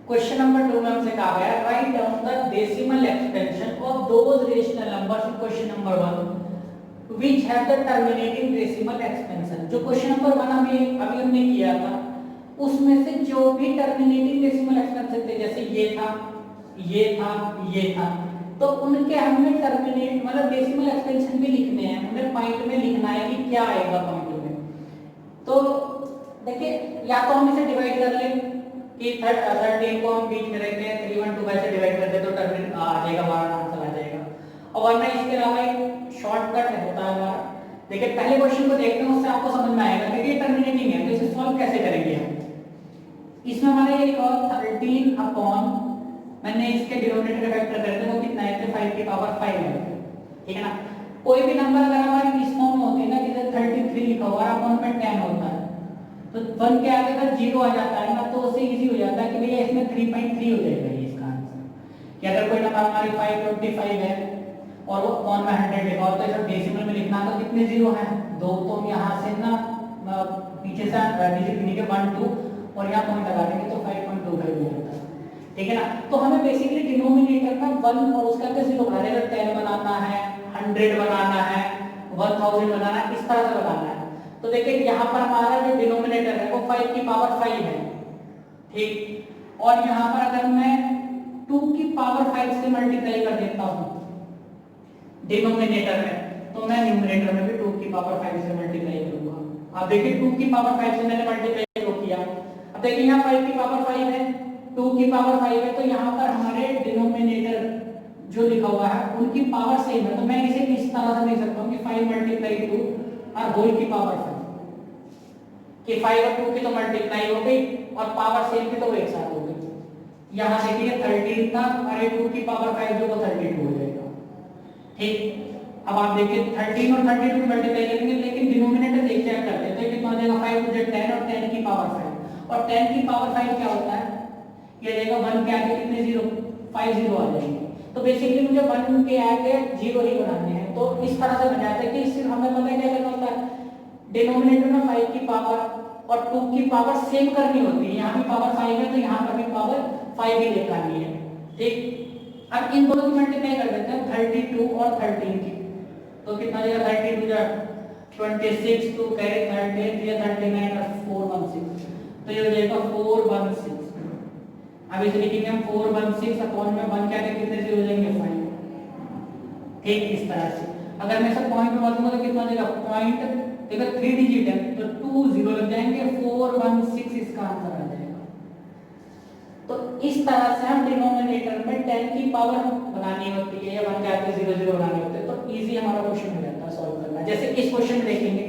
Question number 2 में हमसे कहा गया write down the decimal expansion of those rational numbers in question number 1 which have the terminating decimal expansion. जो question number 1 अभी हमने किया था उसमें से जो भी टर्मिनेटिंग डेसिमल एक्सपेंशन थे, जैसे ये था, ये था, तो उनके हमें टर्मिनेट मतलब डेसिमल एक्सपेंशन भी लिखने हैं, हमें पॉइंट में लिखना है कि क्या आएगा पॉइंट में। तो देखिए या तो हम इसे डिवाइड कर लें कि 13 को हम बीच में रखते हैं 3125 से डिवाइड करते तो टर्मिनेट आ जाएगा, हमारा आंसर आ जाएगा। और वरना इसके अलावा एक शॉर्टकट होता है हमारा। देखिए पहले क्वेश्चन को देखते हैं, उससे आपको समझ में आएगा कि ये टर्मिनेटिंग है, तो इसे सॉल्व कैसे करेंगे हम। इसमें हमारे ये लिखा 13 अपॉन, मैंने इसके डिनोमिनेटर का फैक्टर करते हैं वो कितना है, 5 की पावर 5 है, ठीक है ना। कोई भी नंबर अगर हमारे इस फॉर्म में होते हैं ना, जैसे 33 लिखा हुआ है अपॉन में 10 होता है, तो 1 के आगे अगर 0 आ जाता है ना तो उससे इजी हो जाता है कि भैया इसमें 3.3 हो जाएगा ये इसका आंसर। कि अगर कोई नंबर हमारी 525 है और वो अपॉन में 100 लिखा हो तो इसे डेसिमल में लिखना तो कितने जीरो हैं, 2, तो हम यहाँ से ना पीछे से डिजिट गिनेंगे 1 2 और यहाँ पॉइंट लगा देंगे तो 5.25 हो जाता है, ठीक है ना। तो हमें बेसिकली डिनोमिनेटर में 1 और उसका के 0 बनाना है, 10 बनाना है, 100 बनाना है, 1000 बनाना है, इस तरह से बनाना है। तो देखिए यहाँ पर हमारा जो डिनोमिनेटर है वो 5 की पावर 5 है, ठीक। और यहाँ पर अगर मैं 2 की पावर 5 से मल्टीप्लाई कर देता हूँ डिनोमिनेटर में, तो मैं न्यूमरेटर में भी 2 की पावर 5 से मल्टीप्लाई करूंगा। अब देखिए 2 की पावर 5 से मैंने मल्टीप्लाई किया, अब देखिए यहाँ 5 की पावर 5 है, 2 की पावर 5 है, तो यहाँ पर हमारे डिनोमिनेटर जो लिखा हुआ है उनकी पावर सेम है। तो मैं इसे इस तरह से लिख सकता हूँ कि 5 मल्टीप्लाई 2 और होल की पावर 5, कि 5 और 2 की तो मल्टीप्लाई हो गई और पावर सेम की तो एक साथ हो गई। यहाँ देखिए 13 था और 2 की पावर 5 जो वो 32 हो जाएगा, ठीक। अब आप देखिए 13 और 32 की मल्टीप्लाई करेंगे, लेकिन डिनोमिनेटर एक चेक करते हैं तो कितना हो जाएगा, 5 मुझे 10 और 10 की पावर 5, और 10 की पावर 5 क्या होता है, ये जाएगा 1 के आगे कितने जीरो, 5 जीरो आ जाएंगे। तो बेसिकली मुझे 1 के आगे जीरो ही बनाने हैं, तो इस तरह से बन जाता है कि सिर्फ हमें पता है क्या करना होता है, डिनोमिनेटर में 5 की पावर और 2 की पावर सेम करनी होती है। यहाँ भी पावर 5 है तो यहाँ पर भी पावर 5 ही लेकर आनी है, ठीक। अब इन दोनों की मल्टीप्लाई कर देते हैं 32 और 13 की, तो कितना जाएगा 32 जा 26 2 कैरी 13 ये 39 और 416, तो ये हो जाएगा 416। अब इसे लिखेंगे हम 416 अपॉन में 1 क्या कितने जीरो हो जाएंगे 5, ठीक। इस तरह से अगर मैं सब पॉइंट में बांटूंगा तो कितना हो जाएगा, पॉइंट देखो 3 डिजिट है तो 2 जीरो लग जाएंगे, 416 इसका आंसर आ जाएगा। तो इस तरह से हम डिनोमिनेटर में 10 की पावर बनानी होती है या 1 के आगे 0 0 बनाने होते हैं, तो इजी हमारा क्वेश्चन हो जाता है सॉल्व करना। जैसे इस क्वेश्चन में देखेंगे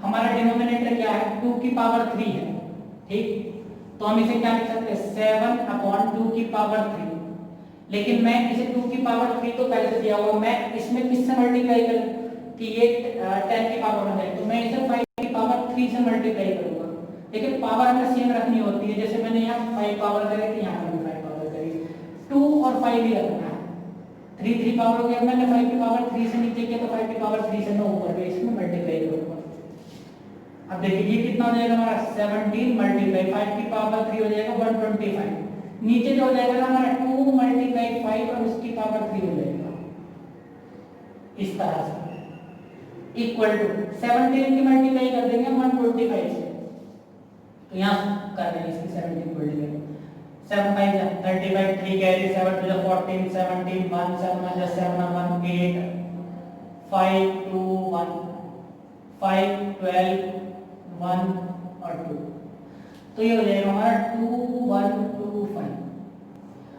हमारा डिनोमिनेटर क्या है, 2 की पावर 3 है, ठीक। तो हम इसे क्या लिख सकते हैं 7 अपॉन 2 की पावर 3, लेकिन मैं इसे 2 की पावर 3 तो पहले से दिया हुआ, मैं इसमें किससे मल्टीप्लाई करूं कि ये 10 की पावर हो जाए, तो मैं इसे 5 की पावर 3 से मल्टीप्लाई करूंगा, लेकिन पावर हमें सेम रखनी होती है। जैसे मैंने यहाँ 5 पावर करी थी, यहाँ पर भी 5 पावर करी, 2 और 5 ही रखना है, 3 3 पावर हो गया, मैंने 5 की पावर 3 से नीचे किया तो 5 की पावर 3 से मैं ऊपर भी इसमें मल्टीप्लाई करूंगा। अब देखिए ये कितना हो जाएगा हमारा 17 मल्टीप्लाई 5 की पावर 3 हो जाएगा 125, नीचे जो हो जाएगा ना हमारा 2 मल्टीप्लाई 5 और उसकी पावर 3 हो जाएगा, इस तरह से इक्वल टू 17 की मल्टीप्लाई कर देंगे 125 से, तो यहाँ कर देंगे इसकी 17 मल्टीप्लाई 7 5 35 3 कैरी 7 to 14 17 1 7 1 7 1 8 5 2 1 5 12 1 और 2, तो ये हो जाएगा हमारा 2125।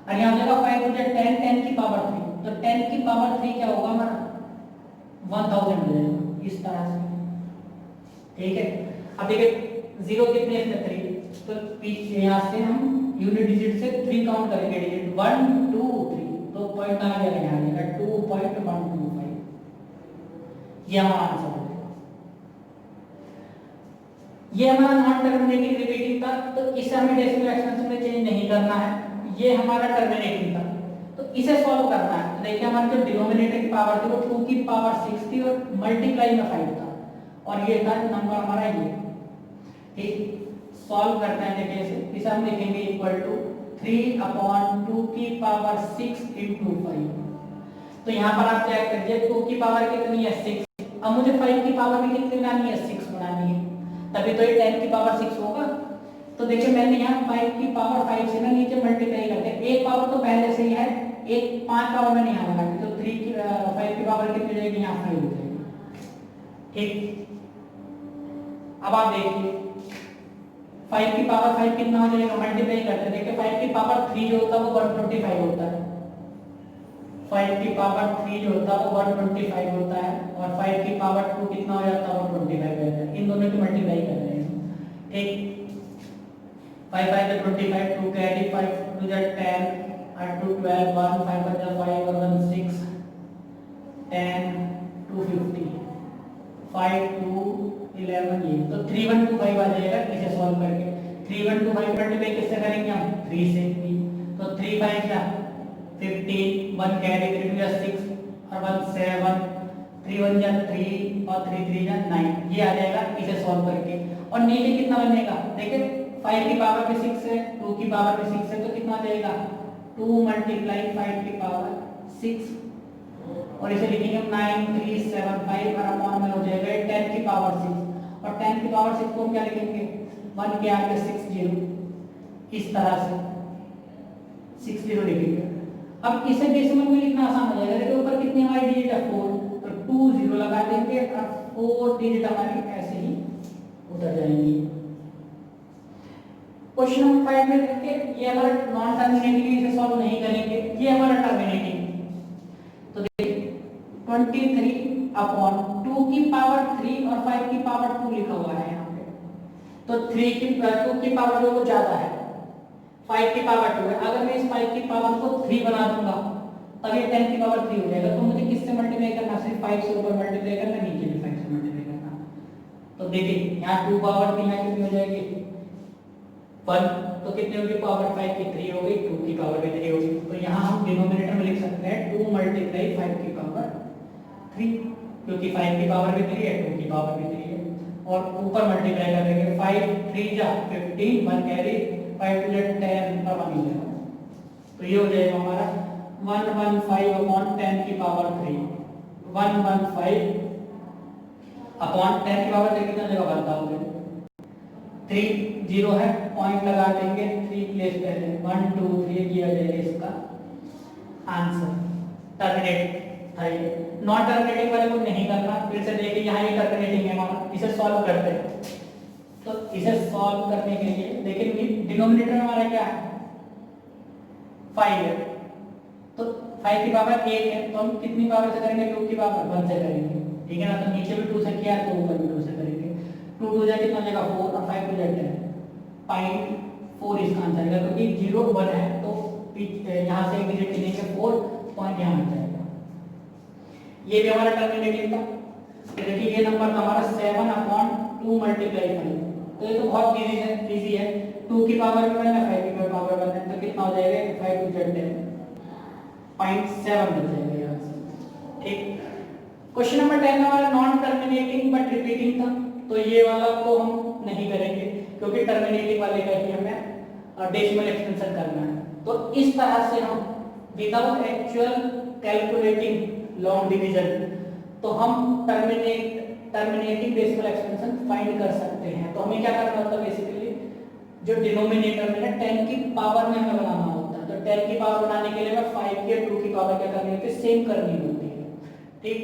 और यहाँ जाएगा 5 मुझे 10 10 की पावर 3, तो 10 की पावर 3 क्या होगा हमारा 1000 हो जाएगा, इस तरह से, ठीक है। अब देखिए 0 कितने इसमें 3, तो पीछे यहाँ से हम यूनिट डिजिट से 3 काउंट करेंगे, डिजिट 1 2 3, तो पॉइंट आ जाएगा यहाँ जाएगा 2.125, ये हमारा आंसर हो जाएगा। ये हमारा नॉन टर्मिनेटिंग रिपीटिंग था, तो इसे हमें डेसिमल एक्सपेंशन में चेंज नहीं करना है, ये हमारा टर्मिनेटिंग था, तो इसे सॉल्व करना है। तो देखिए हमारे जो डिनोमिनेटर की पावर थी वो 2 की पावर 6 थी और मल्टीप्लाई में 5 था, और ये था नंबर हमारा ये, ठीक। सॉल्व करते हैं, देखिए इसे हम लिखेंगे इक्वल टू 3 3/2 की पावर 6 इंटू 5। तो यहाँ पर आप चेक करिए 2 की पावर कितनी है 6। अब मुझे 5 की पावर भी कितनी बनानी है 6 बनानी है, तभी तो ये 10 की पावर 6 होगा। तो देखिए मैंने यहाँ 5 की पावर 5 से ना नीचे मल्टीप्लाई कर दिया, एक पावर तो पहले से ही है, एक 5 पावर मैंने यहाँ लगा दी, तो 5 की पावर कितनी हो जाएगी, यहाँ 5 हो जाएगी। ठीक, अब आप देखिए 5 की पावर 5 कितना हो जाएगा, मल्टीप्लाई करते हैं। देखिए 5 की पावर 3 जो होता है वो 125 होता है, 5 की पावर 3 जो होता है वो 125 होता है, और 5 की पावर 2 कितना हो जाता है, 125 हो जाता है। इन दोनों की मल्टीप्लाई कर रहे हैं। ठीक, 5 5 is 25, 2 carry 5 to the 10 and 2 12, 1 5 is 5 और 1 6, 10 2 50, 5 2 11 ये तो 3125 आ जाएगा इसे सॉल्व करके। 3125 मल्टीप्लाई किससे करेंगे हम, 3 से भी, तो 3 5 क्या 15, 1 कैरी 3 2 6 और 1 7, 3 1 जा 3 और 3 3 जा 9, ये आ जाएगा इसे सॉल्व करके। और नीचे कितना बनेगा, देखिए 5 की पावर भी 6 है, 2 की पावर भी 6 है, तो कितना आ जाएगा 2 मल्टीप्लाई 5 की पावर 6, और इसे लिखेंगे 9375 और अपॉन में हो जाएगा 10 की पावर 6, और 10 की पावर 6 को हम क्या लिखेंगे 1 के आगे 6 0, इस तरह से 6 0 लिखेंगे। अब इसे डेसिमल में लिखना आसान हो जाएगा, देखिए ऊपर कितनी हमारी डिजिट है 4, तो 2 0 लगा देंगे और 4 डिजिट हमारी ऐसे ही उतर जाएंगी। क्वेश्चन नंबर 5 में देखिए ये हमारा नॉन टर्मिनेटिंग, इसे सॉल्व नहीं करेंगे, ये हमारा टर्मिनेटिंग। तो देखिए 23/2 की पावर 3 और 5 की पावर 2 लिखा हुआ है यहाँ पे, तो 2 की पावर जो वो ज्यादा है, 5 की पावर 2 है। अगर मैं इस 5 की पावर को 3 बना दूंगा तब ये 10 की पावर 3 हो जाएगा। तो मुझे किससे मल्टीप्लाई करना, सिर्फ 5 से ऊपर मल्टीप्लाई करना, नीचे भी 5 से मल्टीप्लाई करना। तो देखिए यहाँ 2 पावर 3 है, कितनी हो जाएगी 1, तो कितनी होगी पावर 5 की 3 हो गई, 2 की पावर भी 3 होगी। तो यहाँ हम डिनोमिनेटर में लिख सकते हैं 2 मल्टीप्लाई 5 की पावर 3, क्योंकि 5 की पावर भी 3 है, 2 की पावर भी 3 है, और ऊपर मल्टीप्लाई करेंगे 5 3 जा 15, 1 कैरी 5 2 जा 10 और 1 11, तो ये हो जाएगा हमारा 115 अपॉन 10 की पावर 3, 115 अपॉन 10 की पावर 3 कितना जगह 1000, 3 0 है, पॉइंट लगा देंगे, 3 प्लेस पहले 1 2 3 किया जाएगा इसका आंसर। टर्मिनेट है, नॉन टर्मिनेटिंग वाले को नहीं करना। फिर से देखिए यहाँ ये टर्मिनेटिंग है हमारा, इसे सॉल्व करते हैं। तो इसे सॉल्व करने के लिए देखिए डिनोमिनेटर में हमारा क्या है 5 है, तो 5 की पावर 1 है, तो हम कितनी पावर से करेंगे 2 की पावर 1 से करेंगे, ठीक है ना। तो नीचे भी 2 से किया है तो ऊपर भी 2 से करेंगे, 2 2 जा कितना जाएगा 4 और 5 2 जा 10, 0.4 इसका आंसर है, क्योंकि 0 1 है तो यहाँ से एक डिजिट लेंगे 4, पॉइंट यहाँ आ जाएगा। ये भी हमारा टर्मिनेटिंग था। तो देखिए ये नंबर था हमारा 7/2 मल्टीप्लाई 5, तो ये तो बहुत इजी है, 2 की पावर भी 1 है, 5 की पावर 1 है, तो कितना हो जाएगा 5 2 जा 10, 0.7 बच जाएगा यहाँ से। ठीक, क्वेश्चन नंबर 10 हमारा नॉन टर्मिनेटिंग बट रिपीटिंग था, तो ये वाला को हम नहीं करेंगे क्योंकि टर्मिनेटिंग वाले का ही हमें डेसिमल एक्सटेंशन करना है। तो इस तरह से हम without actual calculating long division तो हम टर्मिनेटिंग डेसिमल एक्सटेंशन फाइंड कर सकते हैं। तो हमें क्या करना होता है बेसिकली, जो डिनोमिनेटर में ना 10 की पावर में हमें बनाना होता है, तो 10 की पावर बनाने के लिए हमें 5 की और 2 की पावर क्या करनी होती है, सेम करनी होती है। ठीक,